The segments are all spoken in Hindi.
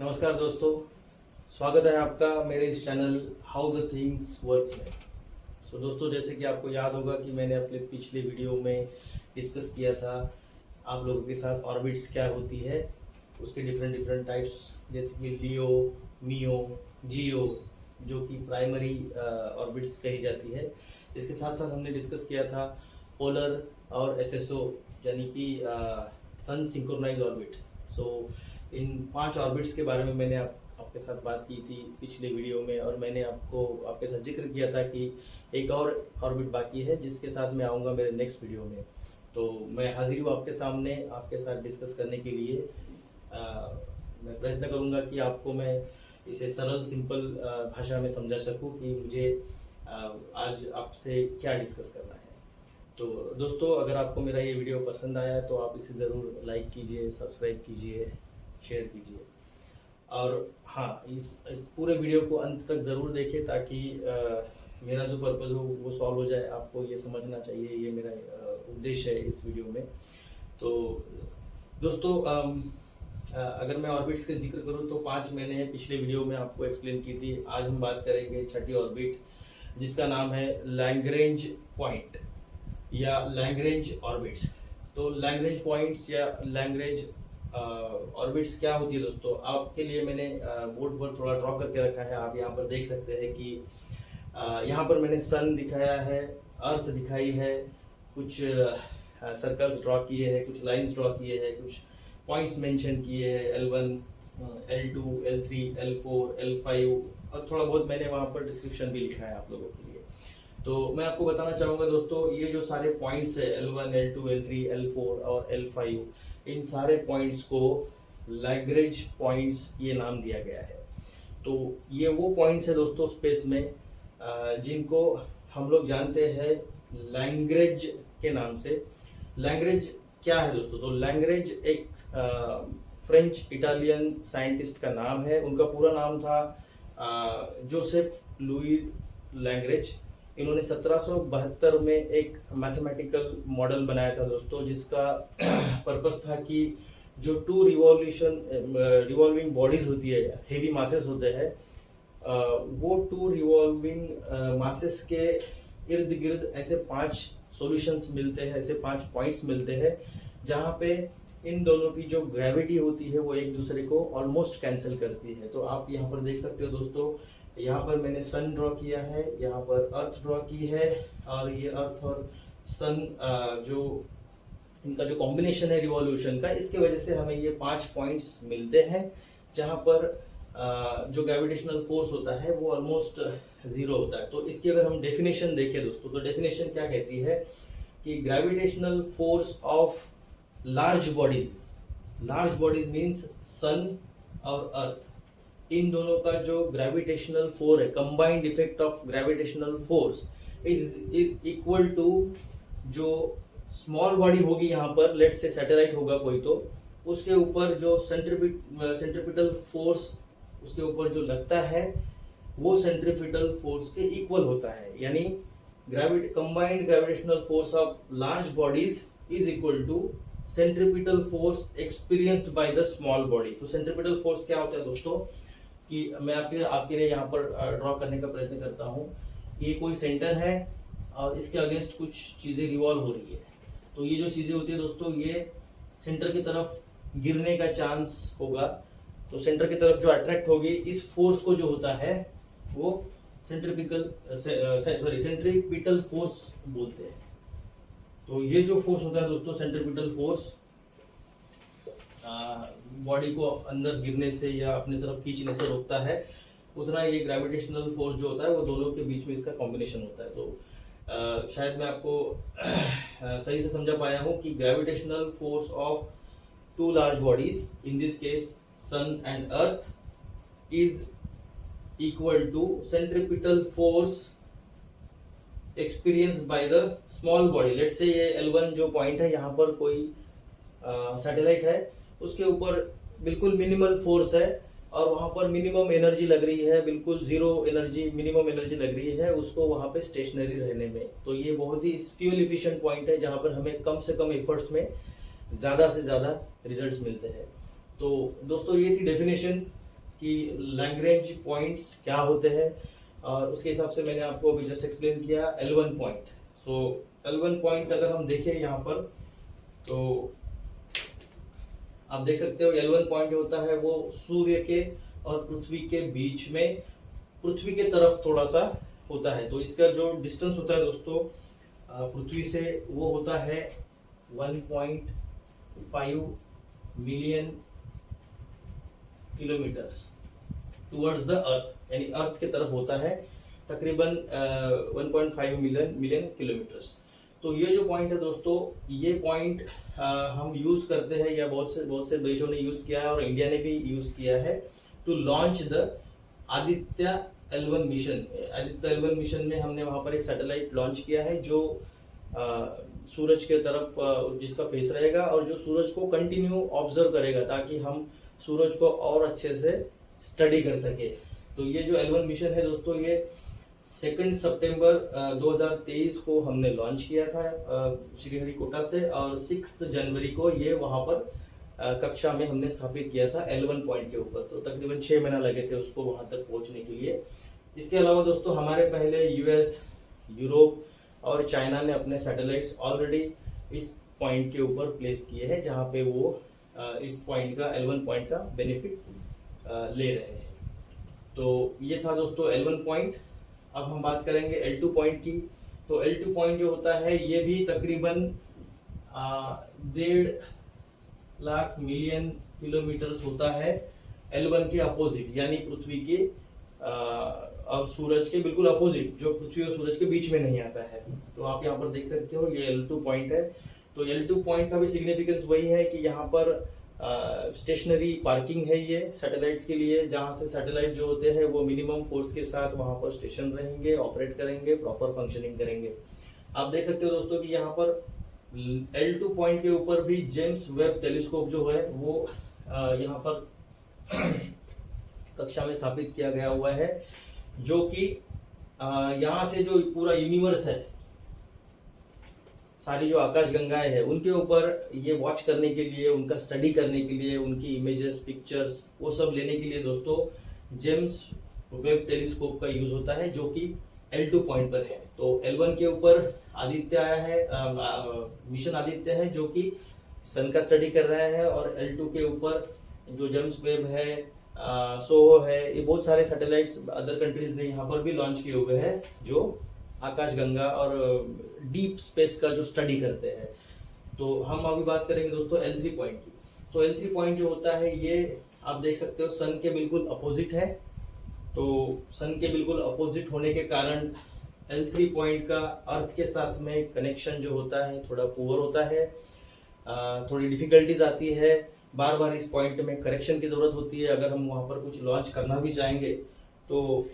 नमस्कार दोस्तों, स्वागत है आपका मेरे इस channel how the things work में। दोस्तों, जैसे कि आपको याद होगा कि मैंने अपने पिछले वीडियो में डिस्कस किया था आप लोगों के साथ ऑर्बिट्स क्या होती है, उसके डिफरेंट टाइप्स, जैसे कि लियो, मियो, जियो, जो कि प्राइमरी ऑर्बिट्स कही जाती है। इसके साथ साथ हमने डिस्कस किया था पोलर और एसएसओ यानी कि सन सिंक्रोनाइज ऑर्बिट। इन 5 ऑर्बिट्स के बारे में मैंने आपके साथ बात की थी पिछले वीडियो में, और मैंने आपके साथ जिक्र किया था कि एक और ऑर्बिट बाकी है जिसके साथ मैं आऊँगा मेरे नेक्स्ट वीडियो में। तो मैं हाजिर हूँ आपके सामने आपके साथ डिस्कस करने के लिए। मैं प्रयत्न करूँगा कि आपको मैं इसे सरल सिंपल भाषा में समझा सकूँ कि मुझे आज आपसे क्या डिस्कस करना है। तो दोस्तों, अगर आपको मेरा ये वीडियो पसंद आया तो आप इसे ज़रूर लाइक कीजिए, सब्सक्राइब कीजिए, शेयर कीजिए, और हाँ, इस पूरे वीडियो को अंत तक ज़रूर देखें ताकि मेरा जो पर्पज़ हो वो सॉल्व हो जाए। आपको ये समझना चाहिए, ये मेरा उद्देश्य है इस वीडियो में। तो दोस्तों, अगर मैं ऑर्बिट्स का जिक्र करूँ तो 5 मैंने पिछले वीडियो में आपको एक्सप्लेन की थी। आज हम बात करेंगे छठी ऑर्बिट, जिसका नाम है लैग्रेंज पॉइंट या लैग्रेंज ऑर्बिट्स। तो लैग्रेंज पॉइंट्स या लैग्रेंज ऑर्बिट्स क्या होती है दोस्तों, आपके लिए मैंने बोर्ड पर थोड़ा ड्रॉ करके रखा है। आप यहाँ पर देख सकते हैं कि यहाँ पर मैंने सन दिखाया है, अर्थ दिखाई है, कुछ सर्कल्स ड्रॉ किए हैं, कुछ लाइंस ड्रॉ किए हैं, कुछ पॉइंट्स मेंशन किए हैं, L1, L2, L3, L4, L5, और थोड़ा बहुत मैंने वहाँ पर डिस्क्रिप्शन भी लिखा है आप लोगों के लिए। तो मैं आपको बताना चाहूँगा दोस्तों, ये जो सारे पॉइंट्स है L1, L2, L3, L4 और L5, इन सारे पॉइंट्स को लैग्रेंज पॉइंट्स ये नाम दिया गया है। तो ये वो पॉइंट्स है दोस्तों स्पेस में जिनको हम लोग जानते हैं लैग्रेंज के नाम से। लैग्रेंज क्या है दोस्तों? तो लैग्रेंज एक फ्रेंच इटालियन साइंटिस्ट का नाम है। उनका पूरा नाम था जोसेफ लुइस लैग्रेंज। इन्होंने 1772 में एक मैथमेटिकल मॉडल बनाया था दोस्तों, जिसका पर्पस था कि जो 2 रिवॉल्विंग बॉडीज होती है, हेवी मासेस होते हैं, वो 2 रिवॉल्विंग मासेस के इर्द गिर्द ऐसे 5 सॉल्यूशंस मिलते हैं, ऐसे 5 पॉइंट्स मिलते हैं जहाँ पे इन दोनों की जो ग्रेविटी होती है वो एक दूसरे को ऑलमोस्ट कैंसिल करती है। तो आप यहाँ पर देख सकते हो दोस्तों, यहाँ पर मैंने सन ड्रॉ किया है, यहाँ पर अर्थ ड्रॉ की है, और ये अर्थ और सन जो इनका जो कॉम्बिनेशन है रिवॉल्यूशन का, इसके वजह से हमें ये 5 पॉइंट्स मिलते हैं जहाँ पर जो ग्रेविटेशनल फोर्स होता है वो ऑलमोस्ट 0 होता है। तो इसकी अगर हम डेफिनेशन देखें दोस्तों, तो डेफिनेशन क्या कहती है कि gravitational force of large bodies means sun और अर्थ, इन दोनों का जो ग्रेविटेशनल फोर्स है, combined effect of gravitational force is equal to जो स्मॉल बॉडी होगी, यहाँ पर लेट्स से सैटेलाइट होगा कोई, तो उसके ऊपर जो सेंट्रीपिटल फोर्स उसके ऊपर जो लगता है वो सेंट्रीपिटल फोर्स के इक्वल होता है। यानी combined gravitational force of large bodies is equal to centripetal force experienced by the small body. तो सेंट्रीपिटल फोर्स क्या होता है दोस्तों, कि मैं आपके लिए यहाँ पर ड्रॉ करने का प्रयत्न करता हूँ। ये कोई सेंटर है और इसके अगेंस्ट कुछ चीज़ें रिवॉल्व हो रही है। तो ये जो चीज़ें होती है दोस्तों, ये सेंटर की तरफ गिरने का चांस होगा। तो सेंटर की तरफ जो अट्रैक्ट होगी, इस फोर्स को जो होता है वो सेंट्रीपिटल फोर्स बोलते हैं। तो ये जो फोर्स होता है दोस्तों, सेंट्रीपिटल फोर्स, बॉडी को अंदर गिरने से या अपनी तरफ खींचने से रोकता है, उतना ये ग्रेविटेशनल फोर्स जो होता है वो दोनों के बीच में इसका कॉम्बिनेशन होता है। तो शायद मैं आपको सही से समझा पाया हूँ कि gravitational force of 2 large bodies, in this case sun and earth, is equal to centripetal force experience by the small body. Let's say ये L1 जो पॉइंट है, यहाँ पर कोई सैटेलाइट है, उसके ऊपर बिल्कुल मिनिमल फोर्स है और वहाँ पर मिनिमम एनर्जी लग रही है, बिल्कुल 0 एनर्जी, मिनिमम एनर्जी लग रही है उसको वहाँ पे स्टेशनरी रहने में। तो ये बहुत ही फ्यूल इफिशिएंट पॉइंट है जहाँ पर हमें कम से कम एफर्ट्स में ज़्यादा से ज़्यादा रिजल्ट्स मिलते हैं। तो दोस्तों, ये थी डेफिनेशन कि लैग्रेंज पॉइंट्स क्या होते हैं, और उसके हिसाब से मैंने आपको अभी जस्ट एक्सप्लेन किया L1 पॉइंट। सो L1 पॉइंट अगर हम देखें यहाँ पर, तो आप देख सकते हो L1 पॉइंट जो होता है वो सूर्य के और पृथ्वी के बीच में, पृथ्वी के तरफ थोड़ा सा होता है। तो इसका जो डिस्टेंस होता है दोस्तों पृथ्वी से, वो होता है 1.5 million kilometres towards the earth, यानी अर्थ के तरफ होता है तकरीबन 1.5 मिलियन किलोमीटर्स। तो ये जो पॉइंट है दोस्तों, ये पॉइंट हम यूज करते हैं, या बहुत से देशों ने यूज किया है और इंडिया ने भी यूज किया है to launch the Aditya L1 mission. Aditya L1 mission में हमने वहां पर एक सैटेलाइट लॉन्च किया है जो सूरज के तरफ जिसका फेस रहेगा और जो सूरज को कंटिन्यू ऑब्जर्व करेगा, ताकि हम सूरज को और अच्छे से स्टडी कर सके। तो ये जो L1 मिशन है दोस्तों, ये 2 सितंबर 2023 को हमने लॉन्च किया था श्रीहरिकोटा से, और 6 जनवरी को ये वहां पर कक्षा में हमने स्थापित किया था L1 पॉइंट के ऊपर। तो तकरीबन 6 महीना लगे थे उसको वहां तक पहुंचने के लिए। इसके अलावा दोस्तों हमारे पहले US, यूरोप और चाइना ने अपने सैटेलाइट्स ऑलरेडी इस पॉइंट के ऊपर प्लेस किए हैं, जहां पे वो इस पॉइंट का L1 पॉइंट का बेनिफिट ले रहे हैं। तो ये था दोस्तों L1 पॉइंट। अब हम बात करेंगे L2 पॉइंट की। तो L2 पॉइंट जो होता है ये भी तकरीबन 1.5 लाख मिलियन किलोमीटर्स होता है L1 के अपोजिट, यानी पृथ्वी के और सूरज के बिल्कुल अपोजिट, जो पृथ्वी और सूरज के बीच में नहीं आता है। तो आप यहाँ पर देख सकते हो ये L2 पॉइंट है। तो L2 पॉइंट का भी सिग्निफिकेंस वही है कि यहाँ पर स्टेशनरी पार्किंग है ये सैटेलाइट्स के लिए, जहाँ से सैटेलाइट जो होते हैं वो मिनिमम फोर्स के साथ वहाँ पर स्टेशन रहेंगे, ऑपरेट करेंगे, प्रॉपर फंक्शनिंग करेंगे। आप देख सकते हो दोस्तों कि यहाँ पर L2 पॉइंट के ऊपर भी जेम्स वेब टेलीस्कोप जो है वो यहाँ पर कक्षा में स्थापित किया गया हुआ है, जो कि यहाँ से जो पूरा यूनिवर्स है, सारी जो आकाश गंगाएं हैं, उनके ऊपर ये वॉच करने के लिए, उनका स्टडी करने के लिए, उनकी इमेजेस, पिक्चर्स वो सब लेने के लिए दोस्तों जेम्स वेब टेलीस्कोप का यूज होता है, जो कि L2 पॉइंट पर है। तो L1 के ऊपर आदित्य आया है, मिशन आदित्य है जो कि सन का स्टडी कर रहा है, और L2 के ऊपर जो जेम्स वेब है, सोहो है, ये बहुत सारे सैटेलाइट्स अदर कंट्रीज ने यहाँ पर भी लॉन्च किए हुए हैं, जो आकाश गंगा और डीप स्पेस का जो स्टडी करते हैं। तो हम अभी बात करेंगे दोस्तों L3 पॉइंट की। तो L3 पॉइंट जो होता है ये आप देख सकते हो सन के बिल्कुल अपोजिट है। तो सन के बिल्कुल अपोजिट होने के कारण L3 पॉइंट का अर्थ के साथ में कनेक्शन जो होता है थोड़ा पुअर होता है, थोड़ी डिफिकल्टीज आती है, बार बार इस पॉइंट में करेक्शन की जरूरत होती है। अगर हम वहाँ पर कुछ लॉन्च करना भी चाहेंगे तो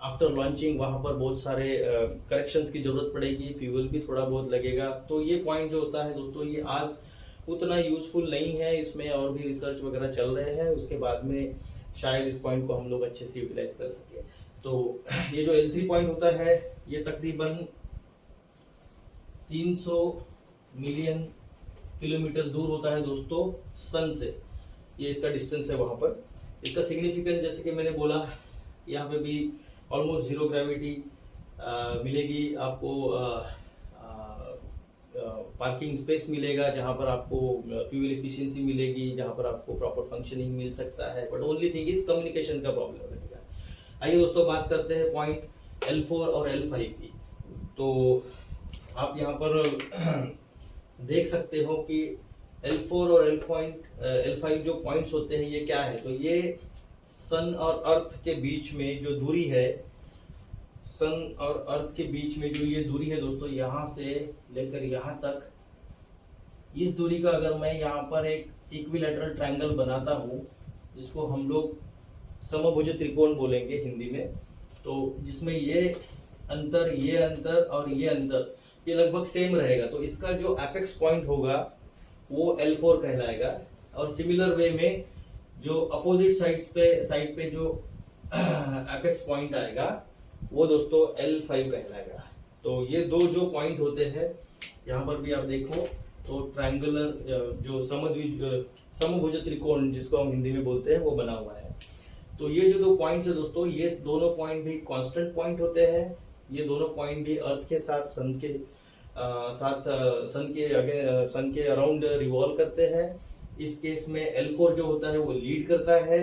आफ्टर लॉन्चिंग वहाँ पर बहुत सारे करेक्शंस की जरूरत पड़ेगी, फ्यूल भी थोड़ा बहुत लगेगा। तो ये पॉइंट जो होता है दोस्तों ये आज उतना यूजफुल नहीं है, इसमें और भी रिसर्च वगैरह चल रहे हैं, उसके बाद में शायद इस पॉइंट को हम लोग अच्छे से यूटिलाइज कर सके। तो ये जो L3 पॉइंट होता है ये तकरीबन 300 मिलियन किलोमीटर दूर होता है दोस्तों सन से, ये इसका डिस्टेंस है वहां पर। इसका सिग्निफिकेंस जैसे कि मैंने बोला, यहाँ पे भी ऑलमोस्ट जीरो ग्रेविटी मिलेगी आपको, पार्किंग स्पेस मिलेगा जहाँ पर आपको फ्यूल एफिशिएंसी मिलेगी, जहाँ पर आपको प्रॉपर फंक्शनिंग मिल सकता है, but only thing is communication का प्रॉब्लम रहेगा। आइए दोस्तों बात करते हैं पॉइंट L4 और L5 की। तो आप यहाँ पर देख सकते हो कि L4 और L5 जो पॉइंट्स होते हैं ये क्या है। तो ये सन और अर्थ के बीच में जो दूरी है, सन और अर्थ के बीच में जो ये दूरी है दोस्तों, यहाँ से लेकर यहाँ तक, इस दूरी का अगर मैं यहाँ पर एक इक्विलैटरल ट्रायंगल बनाता हूँ, जिसको हम लोग समभुज त्रिकोण बोलेंगे हिंदी में, तो जिसमें ये अंतर और ये अंतर ये लगभग सेम रहेगा, तो इसका जो एपेक्स पॉइंट होगा वो L4 कहलाएगा। और सिमिलर वे में जो अपोजिट साइड पे जो एपेक्स पॉइंट आएगा वो दोस्तों L5 कहलाएगा। तो ये दो जो पॉइंट होते हैं, यहाँ पर भी आप देखो तो ट्रायंगुलर जो समभुज त्रिकोण जिसको हम हिंदी में बोलते हैं वो बना हुआ है। तो ये जो 2 पॉइंट्स है दोस्तों, ये दोनों पॉइंट भी कांस्टेंट पॉइंट होते हैं। ये दोनों पॉइंट भी अर्थ के साथ सन के सन के अराउंड रिवॉल्व करते हैं। इस केस में L4 जो होता है वो लीड करता है,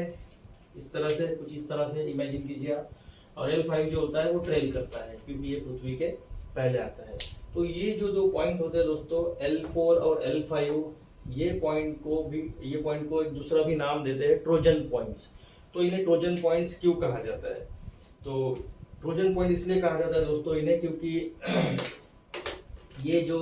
इस तरह से, कुछ इस तरह से इमेजिन कीजिए आप, और L5 जो होता है वो ट्रेल करता है, क्योंकि ये पृथ्वी के पहले आता है। तो ये जो 2 पॉइंट होते हैं दोस्तों, L4 और L5, ये पॉइंट को एक दूसरा भी नाम देते हैं ट्रोजन पॉइंट्स। तो इन्हें ट्रोजन पॉइंट्स क्यों कहा जाता है? तो ट्रोजन पॉइंट इसलिए कहा जाता है दोस्तों इन्हें, क्योंकि ये जो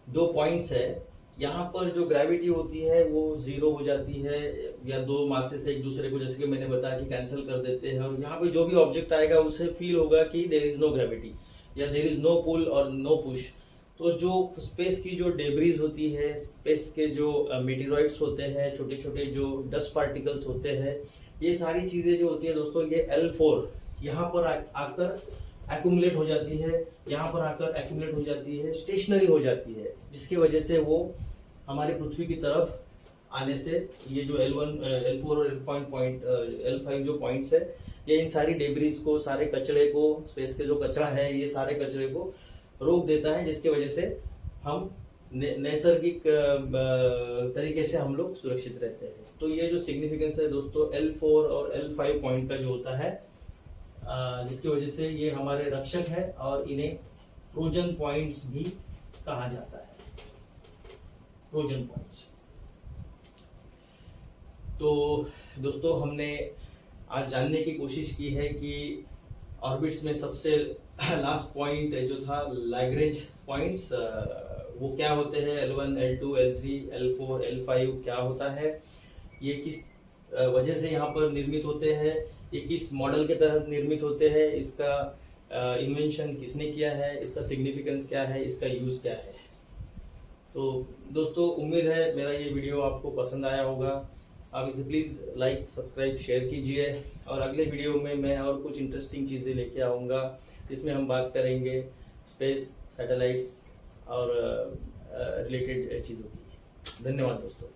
2 पॉइंट्स है, यहाँ पर जो ग्रेविटी होती है वो 0 हो जाती है, या 2 मासे से एक दूसरे को, जैसे कि मैंने बताया, कि कैंसिल कर देते हैं, और यहाँ पे जो भी ऑब्जेक्ट आएगा उसे फील होगा कि देयर इज नो ग्रेविटी, या देयर इज नो पुल और नो पुश। तो जो स्पेस की जो डेब्रीज होती है, स्पेस के जो मेटेरॉइड्स होते हैं, छोटे छोटे जो डस्ट पार्टिकल्स होते हैं, ये सारी चीज़ें जो होती है दोस्तों, ये L4 यहाँ पर आकर एक्यूमुलेट हो जाती है, यहाँ पर आकर एक्यूमुलेट हो जाती है, स्टेशनरी हो जाती है, जिसकी वजह से वो हमारी पृथ्वी की तरफ आने से, ये जो L1, L4 और L5 जो पॉइंट्स है, ये इन सारी डेब्रीज को, सारे कचरे को, स्पेस के जो कचरा है, ये सारे कचरे को रोक देता है, जिसकी वजह से हम नैसर्गिक तरीके से हम लोग सुरक्षित रहते हैं। तो ये जो सिग्निफिकेंस है दोस्तों L4 और L5 पॉइंट का जो होता है, जिसकी वजह से ये हमारे रक्षक है, और इन्हें ट्रोजन पॉइंट्स भी कहा जाता है, ट्रोजन पॉइंट्स। तो दोस्तों, हमने आज जानने की कोशिश की है कि ऑर्बिट्स में सबसे लास्ट पॉइंट जो था, लैग्रेंज पॉइंट्स, वो क्या होते हैं, L1, L2, L3, L4, L5 क्या होता है, ये किस वजह से यहाँ पर निर्मित होते हैं, ये किस मॉडल के तहत निर्मित होते हैं, इसका इन्वेंशन किसने किया है, इसका सिग्निफिकेंस क्या है, इसका यूज़ क्या है। तो दोस्तों, उम्मीद है मेरा ये वीडियो आपको पसंद आया होगा। आप इसे प्लीज़ लाइक, सब्सक्राइब, शेयर कीजिए, और अगले वीडियो में मैं और कुछ इंटरेस्टिंग चीज़ें लेके आऊँगा, जिसमें हम बात करेंगे स्पेस, सैटेलाइट्स और रिलेटेड चीज़ों की। धन्यवाद दोस्तों।